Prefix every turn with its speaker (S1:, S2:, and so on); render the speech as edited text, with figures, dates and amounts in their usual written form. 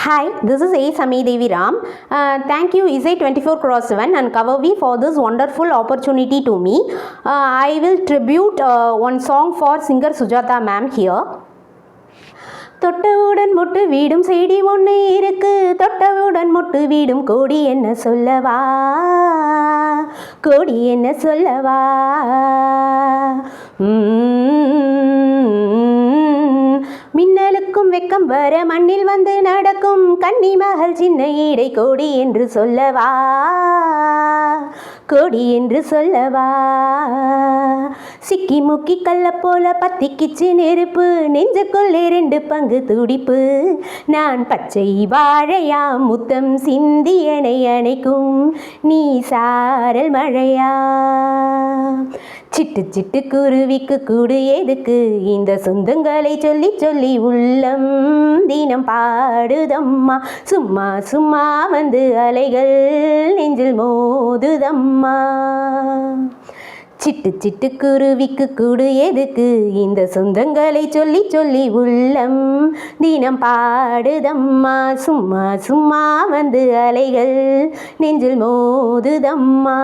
S1: Hi, this is A. Sami Devi Ram. Thank you ISAI 24/7 and CoverV for this wonderful opportunity to me. I will tribute one song for singer Sujata ma'am here. தொட்டவுடன் மொட்டு வீடும் செடி ஒன்று இருக்கு, தொட்டவுடன் மொட்டு வீடும் கோடி என்ன சொல்லவா, கோடி என்ன சொல்லவா. மின்னலுக்கும் வெக்கம் வர மண்ணில் வந்து நடக்கும் கன்னி மகள் சின்ன ஈடை கோடி என்று சொல்லவா, கோடி என்று சொல்லவா. சிக்கி முக்கி கல்ல போல பத்திக்கிச்சு நெருப்பு, நெஞ்சுக்குள்ளே 2 பங்கு துடிப்பு. நான் பச்சை வாழையா முத்தம் சிந்தியனை அணைக்கும் நீ சாரல் மழையா. சிட்டு சிட்டு குருவிக்கு கூடு எதுக்கு, இந்த சொந்தங்களை சொல்லி சொல்லி உள்ளம் தினம் பாடுதம்மா. சும்மா சும்மா வந்து அலைகள் நெஞ்சில் மோதுதம்மா. சிட்டு சிட்டு குருவிக்கு கூடு எதுக்கு, இந்த சொந்தங்களை சொல்லி சொல்லி உள்ளம் தினம் பாடுதம்மா. சும்மா சும்மா வந்து அலைகள் நெஞ்சில் மோதுதம்மா.